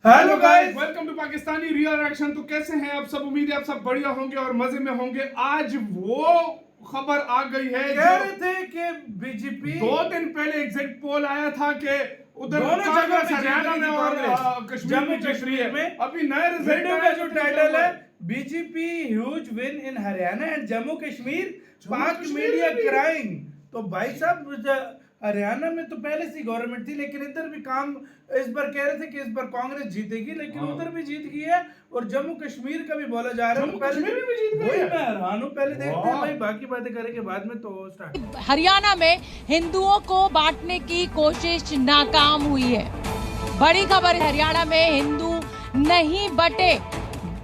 Hello guys, welcome to Pakistani real action. तो कैसे हैं आप सब? उम्मीद है आप सब बढ़िया होंगे और मजे में होंगे। आज वो खबर आ गई है, कह रहे थे कि बीजेपी 2 दिन पहले एग्जिट पोल आया था कि उधर दोनों जगह पे हरियाणा में और जम्मू कश्मीर में। अभी नए वीडियो का जो टाइटल है BJP huge win in Haryana and Jammu Kashmir, पाक मीडिया क्राइंग। तो भाई साहब, हरियाणा में तो पहले से गवर्नमेंट थी, लेकिन इधर भी काम इस बार कह रहे थे कि इस बार कांग्रेस जीतेगी, लेकिन उधर भी जीत गई है और जम्मू कश्मीर का भी बोला जा रहा है। तो पहले भी जीत गई है। मैं हैरान हूं। पहले देखते हैं भाई, बाकी बातें करेंगे बाद में। तो स्टार्ट। हरियाणा में हिंदुओं को बांटने की कोशिश नाकाम हुई है। बड़ी खबर, हरियाणा में हिंदू नहीं बटे।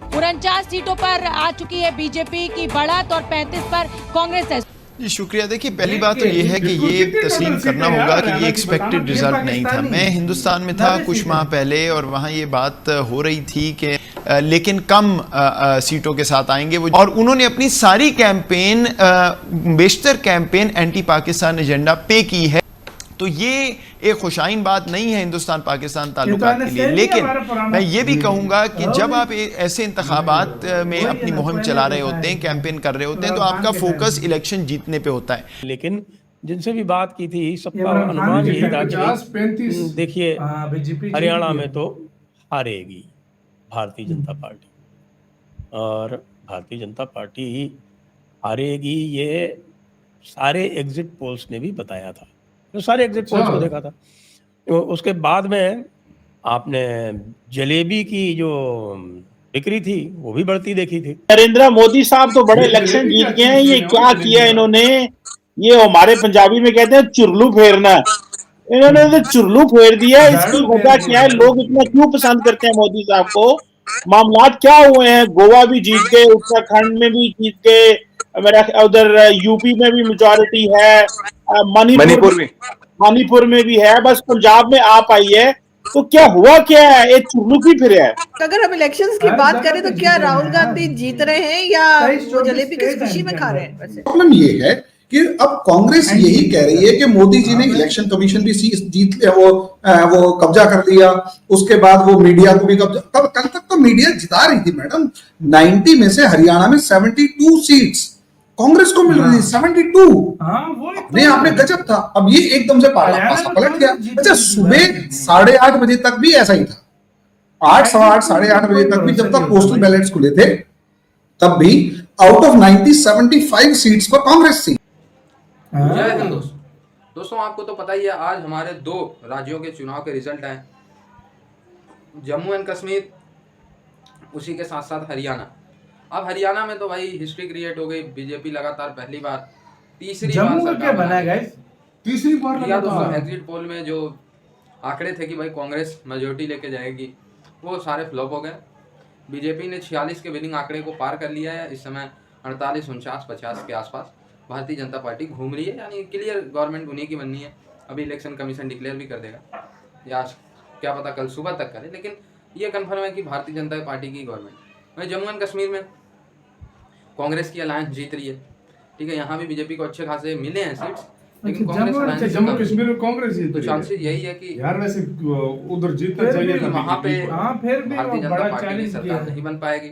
49 सीटों पर आ चुकी है बीजेपी की बढ़त और 35 पर कांग्रेस है। जी शुक्रिया। देखिए, पहली बात तो ये है कि ये तस्लीम करना होगा कि ये एक्सपेक्टेड रिजल्ट नहीं था। मैं हिंदुस्तान में था कुछ माह पहले और वहाँ ये बात हो रही थी कि लेकिन कम सीटों के साथ आएंगे वो, और उन्होंने अपनी सारी कैंपेन, बेशतर कैंपेन एंटी पाकिस्तान एजेंडा पे की है। तो ये एक खुशाइन बात नहीं है हिंदुस्तान पाकिस्तान ताल्लुकात के लिए। लेकिन मैं ये भी कहूँगा कि जब आप ऐसे इंतखाबात में अपनी मुहिम चला रहे होते हैं, कैंपेन कर रहे होते हैं, तो आपका फोकस इलेक्शन जीतने पे होता है। लेकिन जिनसे भी बात की थी सबका अनुमान यही था कि देखिए हरियाणा में तो हारेगी भारतीय जनता पार्टी, और भारतीय जनता पार्टी हारेगी, ये सारे एग्जिट पोल्स ने भी बताया था। तो सारे एग्जिट पोल्स को देखा था। तो उसके बाद में आपने जलेबी की जो बिक्री थी वो भी बढ़ती देखी थी। नरेंद्र मोदी साहब तो बड़े इलेक्शन जीत गए हैं। ये क्या किया इन्होंने? ये हमारे पंजाबी में कहते हैं चुरलू फेरना। इन्होंने तो चुरलू फेर दिया। इसकी वजह क्या है? लोग इतना क्यों पसंद करते हैं मोदी साहब को? मामलात क्या हुए हैं? गोवा भी जीत गए, उत्तराखंड में भी जीत गए, मेरा उधर यूपी में भी मेजॉरिटी है, मणिपुर में भी है, बस पंजाब में आप आई है। तो क्या हुआ, क्या है? एक चुरलू की फिर है। अगर हम इलेक्शंस की बात करें तो क्या राहुल गांधी जीत रहे हैं या वो जलेबी किस खुशी में खा रहे हैं? वैसे प्रॉब्लम ये है कि अब कांग्रेस यही कह रही है कि मोदी जी ने इलेक्शन कमीशन भी जीत लिया, वो कब्जा कर लिया। उसके बाद वो मीडिया को भी कब्जा, कल तक तो मीडिया जिता रही थी मैडम। 90 में से हरियाणा में 72 सीट्स कांग्रेस को मिल रही थी। 72 अपने आप में गजब था। अब ये एकदम से पासा पलट गया। अच्छा, सुबह 8:30 बजे तक भी ऐसा ही था। 8, सवा 8, 8:30 बजे तक भी, जब तक पोस्टल बैलेट्स खुले थे, तब भी आउट ऑफ 90 75 सीट्स पर कांग्रेस थी। जय हिंद दोस्तों, आपको तो पता ही है आज हमारे 2 राज्यों के चुनाव के रिजल्ट आए, जम्मू एंड कश्मीर, उसी के साथ साथ हरियाणा। अब हरियाणा में तो भाई हिस्ट्री क्रिएट हो गई। बीजेपी लगातार पहली बार, तीसरी बार क्या बना गाइस? तीसरी बार दोस्तों एग्जिट पोल में जो आंकड़े थे कि भाई कांग्रेस मेजोरिटी लेके जाएगी, वो सारे फ्लॉप हो गए। बीजेपी ने 46 के विनिंग आंकड़े को पार कर लिया है। इस समय 48, 49, 50 के आसपास भारतीय जनता पार्टी घूम रही है, यानी क्लियर गवर्नमेंट उन्हीं की बननी है। अभी इलेक्शन कमीशन डिक्लेयर भी कर देगा, या क्या पता कल सुबह तक करे, लेकिन ये कंफर्म है कि भारतीय जनता पार्टी की गवर्नमेंट। वहीं जम्मू एंड कश्मीर में कांग्रेस की अलायंस जीत रही है, ठीक है। यहाँ भी बीजेपी को अच्छे खासे मिले हैं सीट्स, लेकिन कांग्रेस जम्मू कश्मीर में कांग्रेस जीत तो चांसेस यही है कि यार वैसे उधर जीतना चाहिए, वहाँ पे फिर भी भारतीय जनता पार्टी की सरकार नहीं बन पाएगी।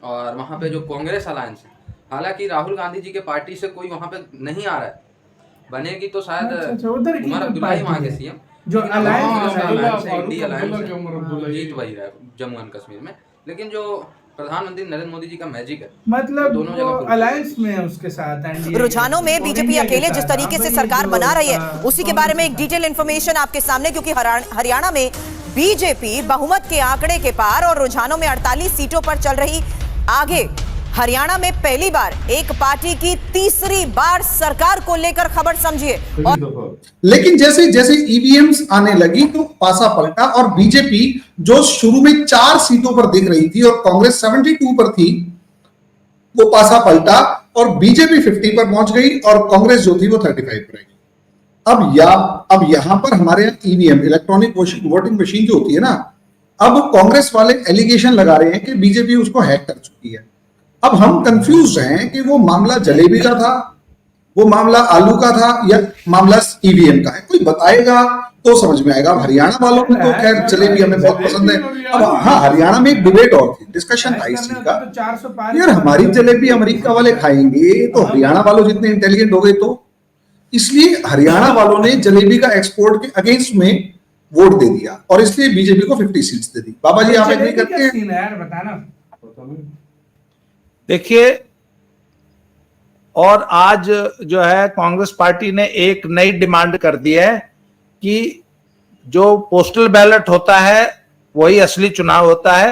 और वहाँ पे जो कांग्रेस अलायंस है, हालांकि राहुल गांधी जी के पार्टी से कोई वहाँ पे नहीं आ रहा है, बनेगी तो शायद उमर अब्दुल्ला ही वहाँ के सीएम, जो अलायंस जीत वही रहा है जम्मू एंड कश्मीर में। लेकिन जो प्रधानमंत्री नरेंद्र मोदी जी का मैजिक है, मतलब दोनों जगह अलायंस में उसके साथ रुझानों में बीजेपी अकेले जिस तरीके से सरकार बना रही है, उसी के बारे में एक डिटेल इंफॉर्मेशन आपके सामने, क्योंकि हरियाणा में बीजेपी बहुमत के आंकड़े के पार और रुझानों में 48 सीटों पर चल रही आगे। हरियाणा में पहली बार एक पार्टी की तीसरी बार सरकार को लेकर खबर समझिए। लेकिन जैसे जैसे ईवीएम्स आने लगी तो पासा पलटा और बीजेपी जो शुरू में 4 सीटों पर दिख रही थी और कांग्रेस 72 पर थी, वो पासा पलटा और बीजेपी 50 पर पहुंच गई और कांग्रेस जो थी वो 35 पर आई। अब यहां पर हमारे यहाँ ईवीएम, इलेक्ट्रॉनिक वोटिंग मशीन जो होती है ना, अब कांग्रेस वाले एलिगेशन लगा रहे हैं कि बीजेपी उसको हैक कर चुकी है। अब हम कंफ्यूज हैं कि वो मामला जलेबी का था वो मामला आलू का था या मामला ईवीएम का है, कोई बताएगा तो समझ में आएगा। हरियाणा वालों को तो खैर जलेबी हमें बहुत पसंद है। अब हाँ, हरियाणा में एक डिबेट और थी, डिस्कशन था इस चीज का, यार हमारी जलेबी अमेरिका वाले खाएंगे तो हरियाणा वालों जितने इंटेलिजेंट हो गए, तो इसलिए हरियाणा वालों ने जलेबी का एक्सपोर्ट के अगेंस्ट में वोट दे दिया और इसलिए बीजेपी को 50 सीट्स दे दी। बाबा जी आप एग्री करते हैं? देखिए, और आज जो है कांग्रेस पार्टी ने एक नई डिमांड कर दी है कि जो पोस्टल बैलेट होता है वही असली चुनाव होता है,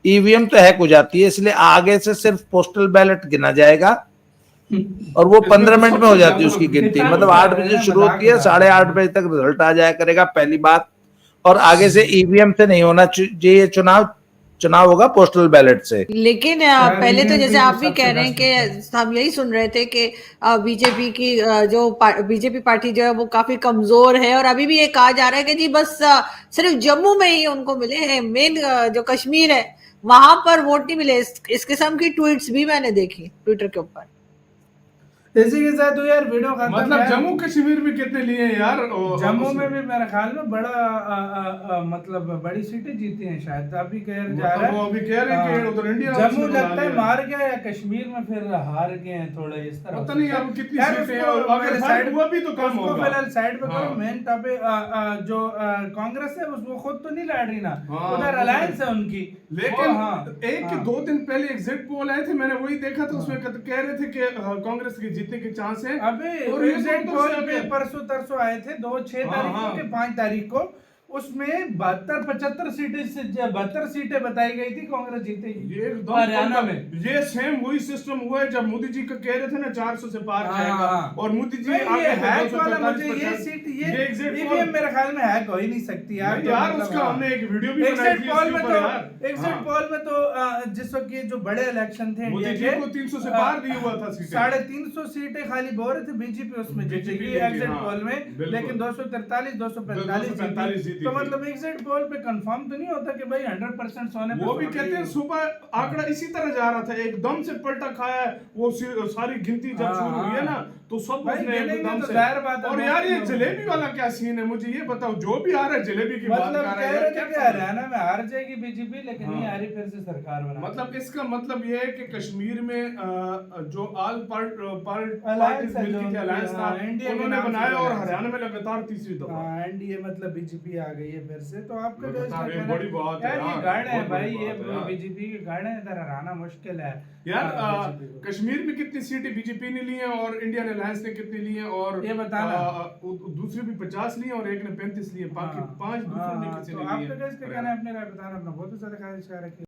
ईवीएम तो हैक हो जाती है, इसलिए आगे से सिर्फ पोस्टल बैलेट गिना जाएगा और वो 15 मिनट में हो जाती है उसकी गिनती। मतलब 8 बजे शुरू होती है, 8:30 बजे तक रिजल्ट आ जाया करेगा, पहली बात। और आगे से ईवीएम से नहीं होना चाहिए चुनाव होगा पोस्टल बैलेट से। लेकिन पहले तो जैसे आप भी कह रहे हैं कि हम यही सुन रहे थे कि बीजेपी की जो बीजेपी पार्टी जो है वो काफी कमजोर है और अभी भी ये कहा जा रहा है कि जी बस सिर्फ जम्मू में ही उनको मिले हैं, मेन जो कश्मीर है वहां पर वोट नहीं मिले। इस किस्म की ट्वीट्स भी मैंने देखी ट्विटर के ऊपर। इसी के साथ यार वीडियो खत्म। मतलब जम्मू कश्मीर में कितने लिए यार? जम्मू में भी मेरे ख्याल में बड़ा मतलब बड़ी सीटें जीती हैं शायद। अभी कह जा रहा है, वो अभी कह रहे हैं कि उधर इंडिया जम्मू लगता है मार गया या कश्मीर में फिर हार गए हैं थोड़ा इस तरह। पता नहीं अब कितनी सीटें और अगर साइड हुआ भी तो कम होगा। फिलहाल साइड पे करो। मेन टॉपिक जो कांग्रेस है वो खुद तो नहीं लड़ रही ना, उधर अलायंस है उनकी। लेकिन एक 2 दिन पहले एग्जिट पोल आए थे, मैंने वही देखा था, उसमें कह रहे थे कि कांग्रेस की जीतने के चांस है। अबे एग्जिट पोल पे परसों तरसों आए थे 6 तारीख को के 5 तारीख को, उसमें 72-75 सीटें से 72 सीटें बताई गई थी कांग्रेस जीतेगी हरियाणा में। ये सेम वही सिस्टम हुआ है जब मोदी जी का कह रहे थे ना 400 से पार जाएगा और मोदी जी हैक वाला मुझे ये सीट ये ईवीएम मेरे ख्याल में हैक हो ही नहीं सकती यार। उसका हमने एक वीडियो भी बनाई थी एग्जिट पोल में तो जिस वक्त ये जो बड़े इलेक्शन थे मोदी जी को 300 से पार दिया हुआ था सीटें, 350 सीटें खाली बोल रहे थे बीजेपी उसमें जीतेगी एग्जिट पोल में, लेकिन 243 245 तो मतलब एग्जिट पोल पे कंफर्म तो नहीं होता कि भाई 100% सोने पे। वो भी कहते हैं सुबह आंकड़ा इसी तरह जा रहा था, एकदम से पलटा खाया है वो सारी गिनती जब शुरू हुई है ना तो सब एकदम से। और यार ये जलेबी वाला क्या सीन है मुझे ये बताओ, जो भी आ रहा है जलेबी की बात कर रहा है कि हरियाणा में हार जाएगी बीजेपी लेकिन नहीं आ रही फिर से सरकार बना। मतलब इसका मतलब ये है कि कश्मीर में जो ऑल पार्टीज मिलती थी अलायंस था उन्होंने बनाया और हरियाणा में लगातार तीसरी दफा एनडीए मतलब बीजेपी आ गई है फिर से। तो आपका बड़ी बात है यार, ये गाड़ है भाई, ये बीजेपी के गाड़ है, इधर हराना मुश्किल है यार। कश्मीर में कितनी सीटें बीजेपी ने ली हैं और इंडियन अलायंस ने कितनी ली हैं? और ये बताना दूसरी भी 50 ली और एक ने 35 लिए, बाकी 5 दूसरों ने किसी ने ली है। आपका कहना है अपने राय बताना, अपना बहुत ज्यादा ख्याल रखिए।